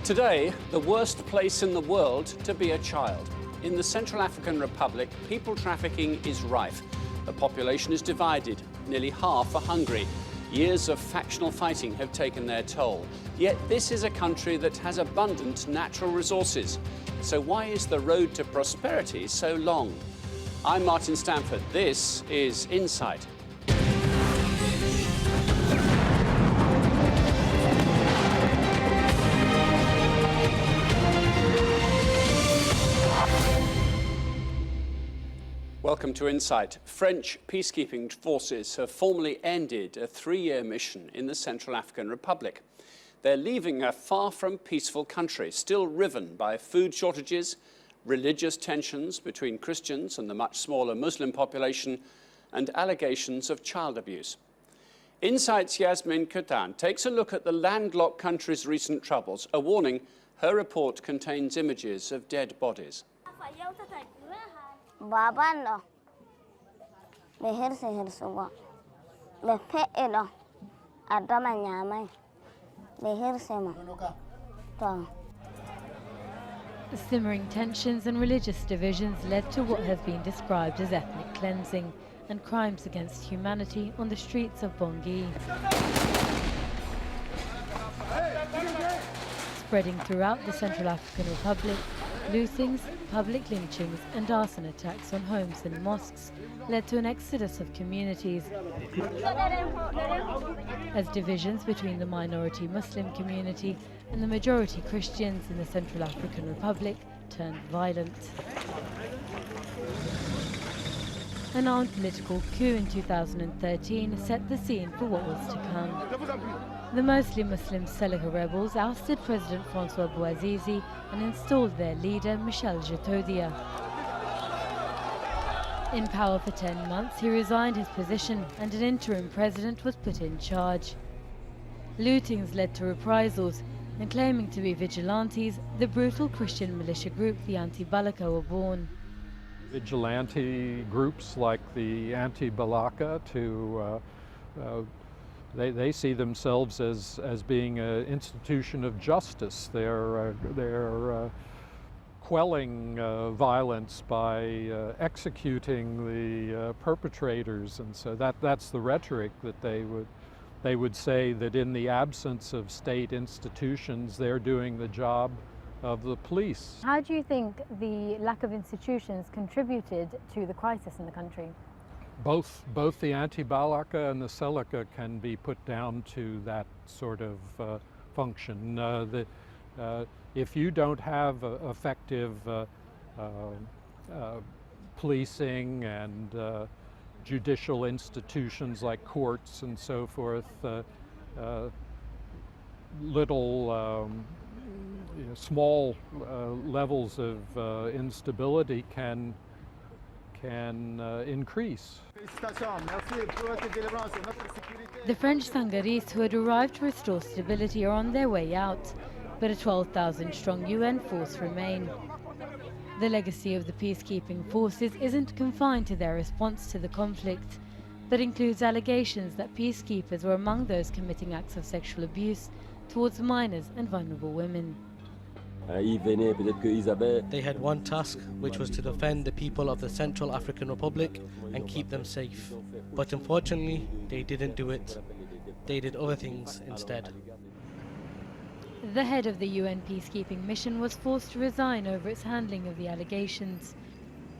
Today, the worst place in the world to be a child. In the Central African Republic, people trafficking is rife. The population is divided. Nearly half are hungry. Years of factional fighting have taken their toll. Yet this is a country that has abundant natural resources. So why is the road to prosperity so long? I'm Martin Stanford. This is Insight. Welcome to Insight. French peacekeeping forces have formally ended a 3-year mission in the Central African Republic. They're leaving a far from peaceful country, still riven by food shortages, religious tensions between Christians and the much smaller Muslim population, and allegations of child abuse. Insight's Yasmin Kutan takes a look at the landlocked country's recent troubles. A warning, her report contains images of dead bodies. Babano, the Hirsuba, the Peedo, Adamanyamai, the Hirsema. Simmering tensions and religious divisions led to what has been described as ethnic cleansing and crimes against humanity on the streets of Bangui. Spreading throughout the Central African Republic, lootings, public lynchings and arson attacks on homes and mosques led to an exodus of communities, as divisions between the minority Muslim community and the majority Christians in the Central African Republic turned violent. An armed political coup in 2013 set the scene for what was to come. The mostly Muslim Seleka rebels ousted President Francois Bouazizi and installed their leader, Michel Djotodia. In power for 10 months, he resigned his position and an interim president was put in charge. Lootings led to reprisals, and claiming to be vigilantes, the brutal Christian militia group, the anti-balaka, were born. Vigilante groups like the anti-balaka they see themselves as being an institution of justice. They're quelling violence by executing the perpetrators, and so that's the rhetoric that they would say that in the absence of state institutions, they're doing the job of the police. How do you think the lack of institutions contributed to the crisis in the country? Both the anti-balaka and the Seleka can be put down to that sort of function. If you don't have effective policing and judicial institutions like courts and so forth, small levels of instability can increase. The French Sangaris who had arrived to restore stability are on their way out, but a 12,000-strong UN force remain. The legacy of the peacekeeping forces isn't confined to their response to the conflict, but includes allegations that peacekeepers were among those committing acts of sexual abuse towards minors and vulnerable women. They had one task, which was to defend the people of the Central African Republic and keep them safe. But unfortunately, they didn't do it. They did other things instead. The head of the UN peacekeeping mission was forced to resign over its handling of the allegations,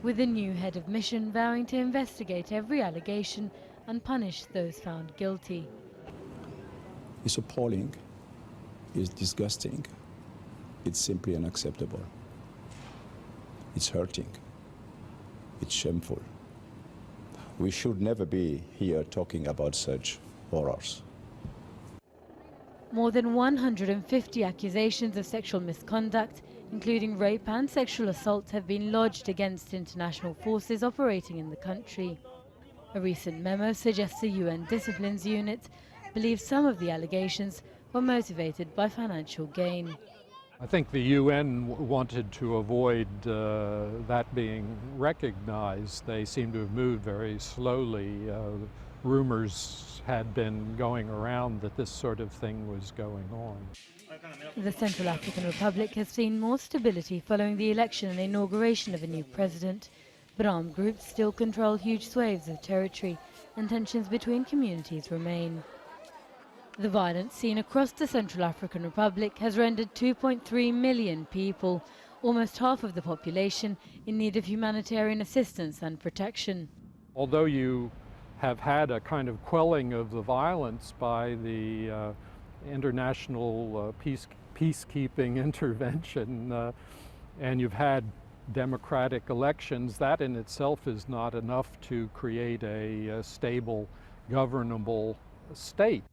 with the new head of mission vowing to investigate every allegation and punish those found guilty. It's appalling. It's disgusting. It's simply unacceptable. It's hurting. It's shameful. We should never be here talking about such horrors. More than 150 accusations of sexual misconduct, including rape and sexual assault, have been lodged against international forces operating in the country. A recent memo suggests the UN Disciplines Unit believes some of the allegations were motivated by financial gain. I think the UN wanted to avoid that being recognized. They seem to have moved very slowly. rumors had been going around that this sort of thing was going on. The Central African Republic has seen more stability following the election and inauguration of a new president, but armed groups still control huge swathes of territory and tensions between communities remain. The violence seen across the Central African Republic has rendered 2.3 million people, almost half of the population, in need of humanitarian assistance and protection. Although you have had a kind of quelling of the violence by the international peacekeeping intervention, and you've had democratic elections, that in itself is not enough to create a stable, governable state.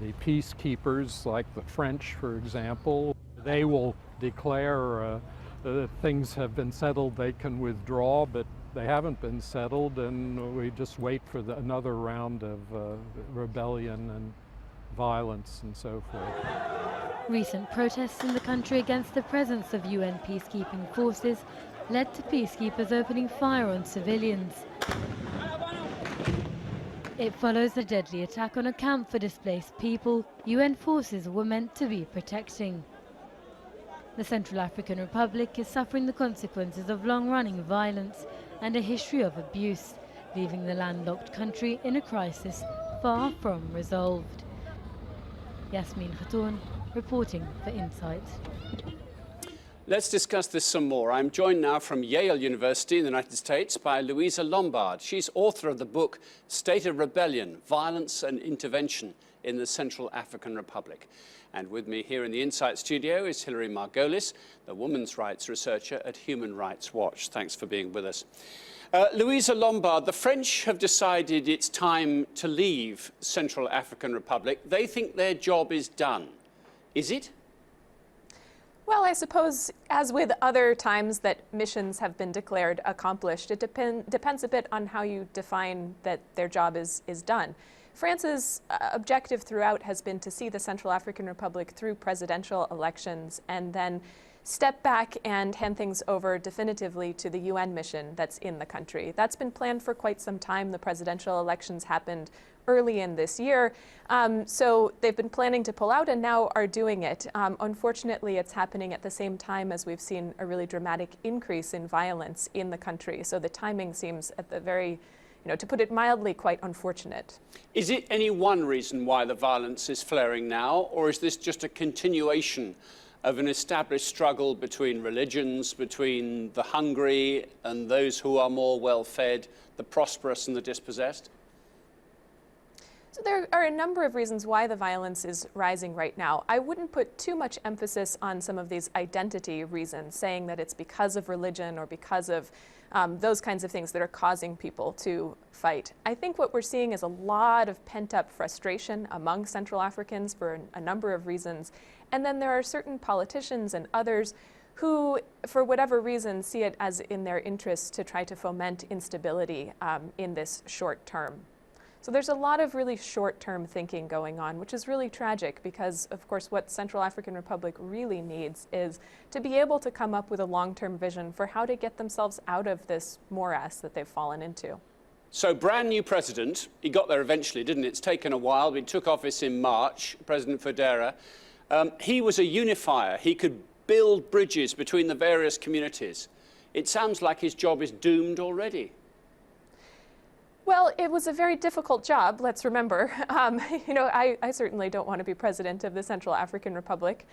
The peacekeepers, like the French, for example, they will declare that things have been settled, they can withdraw, but they haven't been settled, and we just wait for another round of rebellion and violence and so forth. Recent protests in the country against the presence of UN peacekeeping forces led to peacekeepers opening fire on civilians. It follows a deadly attack on a camp for displaced people UN forces were meant to be protecting. The Central African Republic is suffering the consequences of long-running violence and a history of abuse, leaving the landlocked country in a crisis far from resolved. Yasmin Khatoon, reporting for Insight. Let's discuss this some more. I'm joined now from Yale University in the United States by Louisa Lombard. She's author of the book State of Rebellion, Violence and Intervention in the Central African Republic. And with me here in the Insight studio is Hilary Margolis, the women's rights researcher at Human Rights Watch. Thanks for being with us. Louisa Lombard, the French have decided it's time to leave Central African Republic. They think their job is done. Is it? Well, I suppose, as with other times that missions have been declared accomplished, it depends a bit on how you define that their job is done. France's objective throughout has been to see the Central African Republic through presidential elections and then step back and hand things over definitively to the UN mission that's in the country. That's been planned for quite some time. The presidential elections happened early in this year. So they've been planning to pull out and now are doing it. Unfortunately, it's happening at the same time as we've seen a really dramatic increase in violence in the country. So the timing seems at the very, to put it mildly, quite unfortunate. Is it any one reason why the violence is flaring now, or is this just a continuation of an established struggle between religions, between the hungry and those who are more well-fed, the prosperous and the dispossessed? So there are a number of reasons why the violence is rising right now. I wouldn't put too much emphasis on some of these identity reasons, saying that it's because of religion or because of those kinds of things that are causing people to fight. I think what we're seeing is a lot of pent-up frustration among Central Africans for a number of reasons. And then there are certain politicians and others who, for whatever reason, see it as in their interest to try to foment instability in this short term. So there's a lot of really short-term thinking going on, which is really tragic because, of course, what Central African Republic really needs is to be able to come up with a long-term vision for how to get themselves out of this morass that they've fallen into. So, brand new president, he got there eventually, didn't it? It's taken a while. He took office in March, President Fodera. He was a unifier. He could build bridges between the various communities. It sounds like his job is doomed already. Well, it was a very difficult job, let's remember. I certainly don't want to be president of the Central African Republic.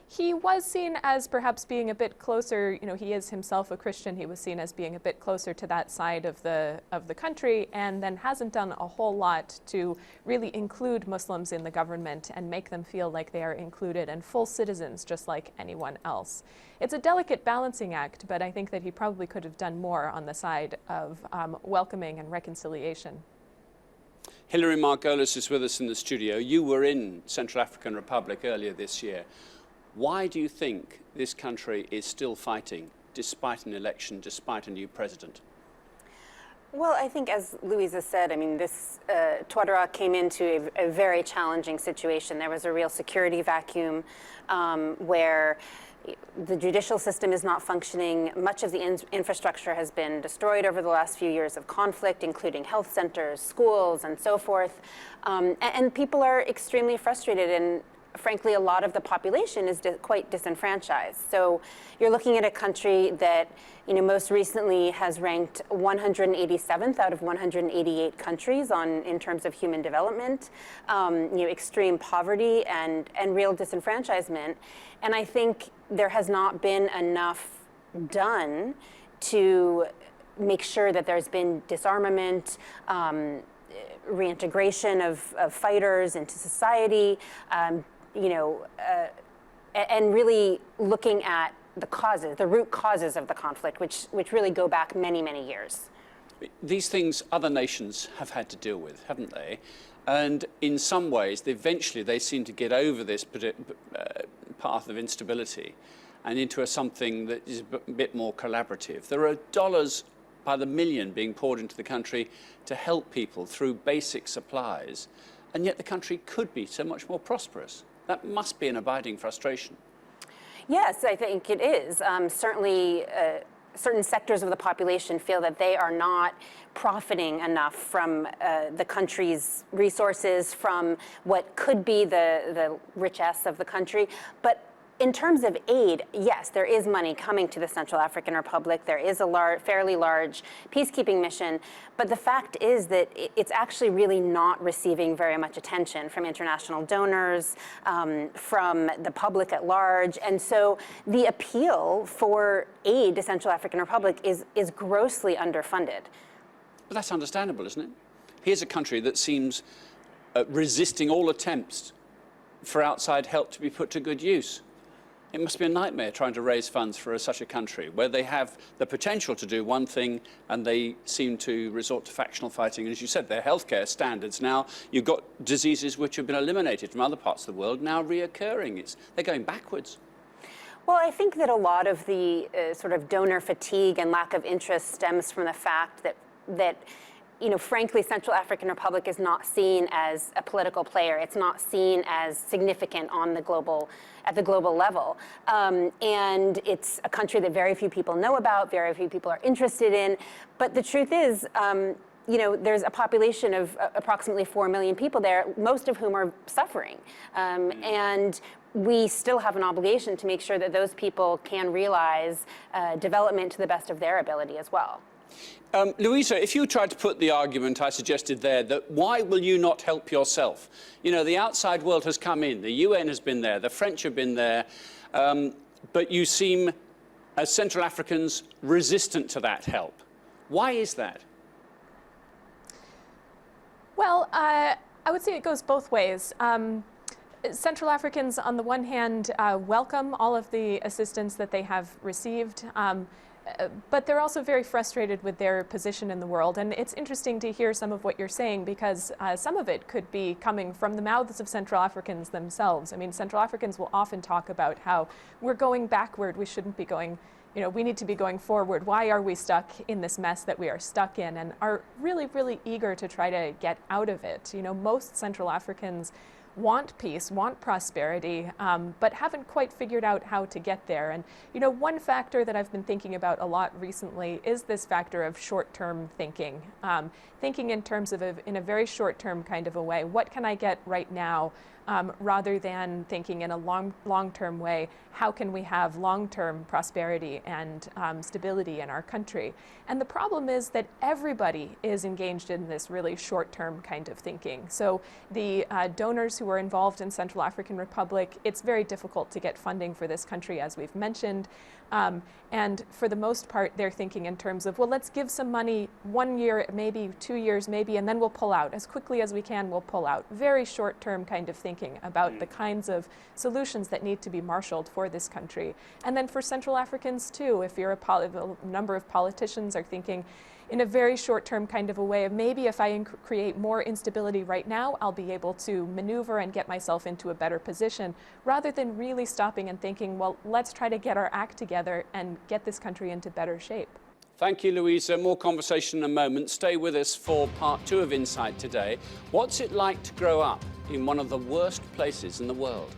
He was seen as perhaps being a bit closer, he is himself a Christian, he was seen as being a bit closer to that side of the country, and then hasn't done a whole lot to really include Muslims in the government and make them feel like they are included and full citizens just like anyone else. It's a delicate balancing act, but I think that he probably could have done more on the side of welcoming and reconciliation. Hilary Margolis is with us in the studio. You were in Central African Republic earlier this year. Why do you think this country is still fighting, despite an election, despite a new president? Well, I think, as Louisa said, I mean, this Touadéra came into a very challenging situation. There was a real security vacuum where the judicial system is not functioning. Much of the infrastructure has been destroyed over the last few years of conflict, including health centers, schools, and so forth. And people are extremely frustrated, and frankly, a lot of the population is quite disenfranchised. So you're looking at a country that, most recently has ranked 187th out of 188 countries in terms of human development, extreme poverty and real disenfranchisement. And I think there has not been enough done to make sure that there's been disarmament, reintegration of fighters into society, and really looking at the root causes of the conflict, which really go back many, many years. These things other nations have had to deal with, haven't they? And in some ways, eventually they seem to get over this path of instability and into something that is a bit more collaborative. There are dollars by the million being poured into the country to help people through basic supplies, and yet the country could be so much more prosperous. That must be an abiding frustration. Yes, I think it is. Certainly, certain sectors of the population feel that they are not profiting enough from the country's resources, from what could be the richesse of the country. But in terms of aid, yes, there is money coming to the Central African Republic. There is a fairly large peacekeeping mission. But the fact is that it's actually really not receiving very much attention from international donors, from the public at large. And so the appeal for aid to Central African Republic is grossly underfunded. But that's understandable, isn't it? Here's a country that seems resisting all attempts for outside help to be put to good use. It must be a nightmare trying to raise funds for such a country where they have the potential to do one thing and they seem to resort to factional fighting. And as you said, their healthcare standards now, you've got diseases which have been eliminated from other parts of the world now reoccurring. They're going backwards. Well, I think that a lot of the sort of donor fatigue and lack of interest stems from the fact that frankly, Central African Republic is not seen as a political player. It's not seen as significant at the global level. And it's a country that very few people know about, very few people are interested in. But the truth is, there's a population of approximately 4 million people there, most of whom are suffering. And we still have an obligation to make sure that those people can realize development to the best of their ability as well. Louisa, if you tried to put the argument I suggested there, that why will you not help yourself? The outside world has come in, the UN has been there, the French have been there, but you seem, as Central Africans, resistant to that help. Why is that? Well, I would say it goes both ways. Central Africans, on the one hand, welcome all of the assistance that they have received. But they're also very frustrated with their position in the world. And it's interesting to hear some of what you're saying, because some of it could be coming from the mouths of Central Africans themselves. I mean, Central Africans will often talk about how we're going backward, we shouldn't be going, we need to be going forward. Why are we stuck in this mess that we are stuck in? And are really, really eager to try to get out of it. Most Central Africans want peace, want prosperity, but haven't quite figured out how to get there. And one factor that I've been thinking about a lot recently is this factor of short-term thinking. Thinking in terms of in a very short-term kind of a way. What can I get right now? Rather than thinking in a long-term way, how can we have long-term prosperity and stability in our country? And the problem is that everybody is engaged in this really short-term kind of thinking. So the donors who are involved in Central African Republic, it's very difficult to get funding for this country, as we've mentioned. And for the most part, they're thinking in terms of, well, let's give some money 1 year, maybe 2 years, maybe, and then we'll pull out. As quickly as we can, we'll pull out. Very short-term kind of thinking about the kinds of solutions that need to be marshaled for this country. And then for Central Africans, too, if you're a number of politicians are thinking in a very short-term kind of a way of maybe if I create more instability right now, I'll be able to maneuver and get myself into a better position, rather than really stopping and thinking, well, let's try to get our act together and get this country into better shape. Thank you, Louisa. More conversation in a moment. Stay with us for part 2 of Inside today. What's it like to grow up in one of the worst places in the world?